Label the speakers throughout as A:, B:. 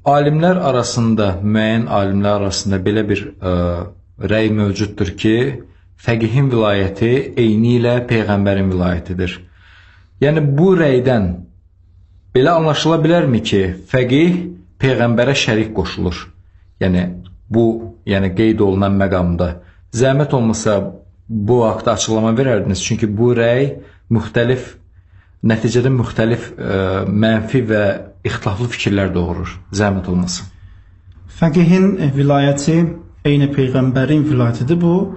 A: Alimlər arasında, müəyyən alimlər arasında belə bir rəy mövcuddur ki, fəqihin vilayəti eyni ilə Peyğəmbərin vilayətidir. Yəni, bu rəydən belə anlaşıla bilərmi ki, fəqih Peyğəmbərə şərik qoşulur? Yəni, bu qeyd olunan məqamda. Zəhmət olmasa, bu haqda açıqlama verərdiniz. Çünki bu rəy nəticədə müxtəlif mənfi və ixtilaflı fikirlər doğurur. Zəhmət olmasın.
B: Fəqihin vilayəti eyni Peyğəmbərin vilayətidir. Bu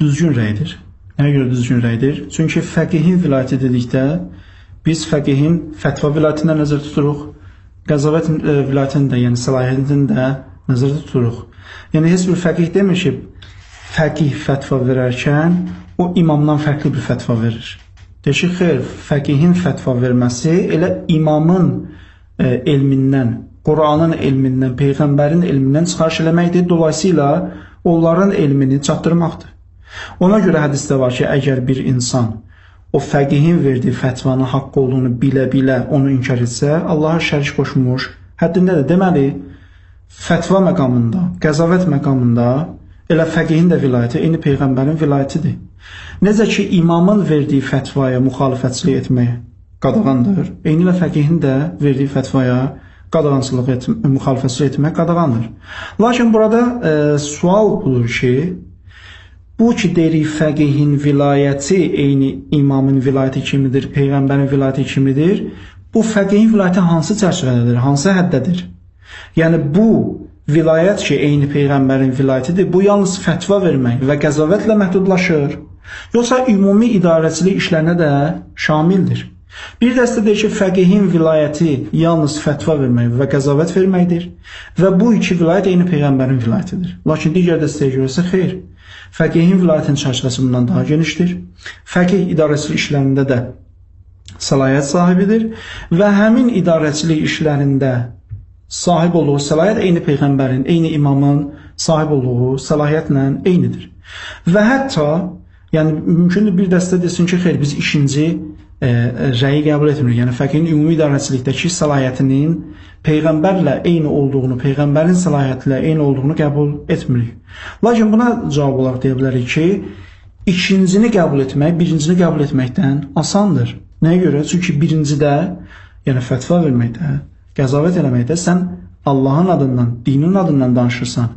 B: düzgün rəydir. Nəyə görə düzgün rəydir? Çünki fəqihin vilayəti dedikdə biz fəqihin fətva vilayətində nəzərdə tuturuq, qəzavət vilayətində, yəni səlahiyyətini də nəzərdə tuturuq. Yəni, heç bir fəqih demir ki, fəqih fətva verərkən o imamdan fərqli bir fətva verir. Deyir ki, xeyr, fəqihin fətva verməsi elə imamın elmindən, Quranın elmindən, Peyğəmbərin elmindən çıxarış eləməkdir. Dolayısıyla onların elmini çatdırmaqdır. Ona görə hədisdə var ki, əgər bir insan o fəqihin verdiyi fətvanın haqq olduğunu bilə-bilə onu inkar etsə, Allaha şərik qoşmuş həddindədir. Deməli, fətva məqamında, qəzavət məqamında elə fəqihin də vilayəti eyni Peyğəmbərin vilayətidir. Necə ki, imamın verdiyi fətvaya müxalifətçilik etmək qadağandır, eyni ilə fəqihin də verdiyi fətvaya müxalifətçilik etmək qadağandır. Lakin burada sual budur ki, bu ki, deyirik fəqihin vilayəti eyni imamın vilayəti kimidir, Peyğəmbərin vilayəti kimidir, bu fəqihin vilayəti hansı çərçivədədir, hansı həddədir? Yəni, bu vilayət ki, eyni Peyğəmbərin vilayətidir, bu yalnız fətva vermək və qəzavətlə məhdudlaşır, yoxsa ümumi idarəçilik işlərinə də şamildir. Bir dəstə deyir ki, fəqihin vilayəti yalnız fətva vermək və qəzavət verməkdir və bu iki vilayət eyni Peyğəmbərin vilayətidir. Lakin digər dəstəyə görəsə xeyr, fəqihin vilayətinin çərçivəsi bundan daha genişdir. Fəqih idarəçilik işlərində də səlahiyyət sahibidir və həmin idarəçilik işlərində sahib olduğu səlahiyyət eyni Peyğəmbərin, eyni imamın sahib olduğu səlahiyyətlə eynidir. Və hətta, yəni mümkündür bir dəstə desin ki, xeyr, biz ikinci rəyi qəbul etmirik. Yəni, fəqihin ümumi idarəçilikdəki səlahiyyətinin Peyğəmbərlə eyni olduğunu, Peyğəmbərin səlahiyyətlə eyni olduğunu qəbul etmirik. Lakin buna cavab olaraq deyə bilərik ki, ikincini qəbul etmək, birincini qəbul etməkdən asandır. Nəyə görə? Çünki birincidə, yəni fətva verməkdə, qəzavət eləməkdə sən Allahın adından, dinin adından danışırsan.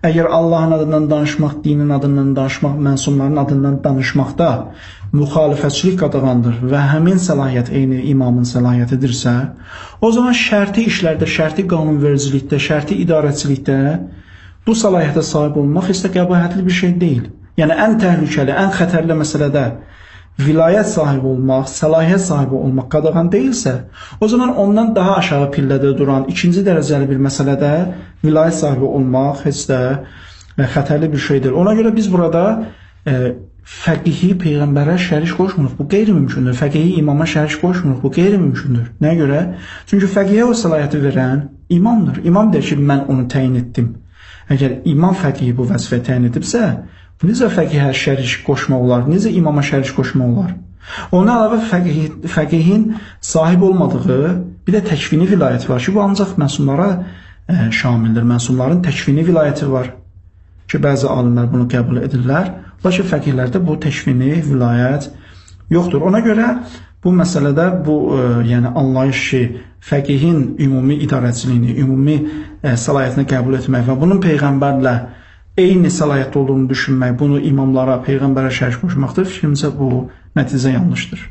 B: Əgər Allahın adından danışmaq, dinin adından danışmaq, mənsumların adından danışmaqda müxalifətçilik qadağandır və həmin səlahiyyət eyni imamın səlahiyyətidirsə, o zaman şərti işlərdə, şərti qanunvericilikdə, şərti idarəçilikdə bu səlahiyyətə sahib olmaq heç də qəbahətli bir şey deyil. Yəni, ən təhlükəli, ən xətərli məsələdə vilayət sahibi olmaq, səlahiyyət sahibi olmaq qadağan deyilsə, o zaman ondan daha aşağı pillədə duran ikinci dərəcəli bir məsələdə vilayət sahibi olmaq heç də xətərli bir şeydir. Ona görə biz burada fəqihi Peyğəmbərə şərik qoşmuruq. Bu qeyri-mümkündür. Fəqihi imama şərik qoşmuruq. Bu qeyri-mümkündür. Nəyə görə? Çünki fəqihə o səlahiyyəti verən imamdır. İmam deyir ki, mən onu təyin etdim. Əgər imam fəqihi bu vəzifəyə təyin edibsə, necə fəqihə şərik qoşmaq olar? Necə imama şərik qoşmaq olar? Ona əlavə fəqihin sahib olmadığı bir də təkvini vilayəti var ki, bu ancaq məsumlara şamildir. Məsumların təkvini vilayəti var ki, bəzi alimlər bunu qəbul edirlər. Lakin fəqihlərdə bu təkvini vilayət yoxdur. Ona görə bu məsələdə yəni anlayış ki, fəqihin ümumi idarəçiliyini, ümumi səlahiyyətini qəbul etmək və bunun Peyğəmbərlə eyni səlahiyyətdə olduğunu düşünmək, bunu imamlara, Peyğəmbərə şərik qoşmaqdır. Fikrimcə bu nəticə yanlışdır.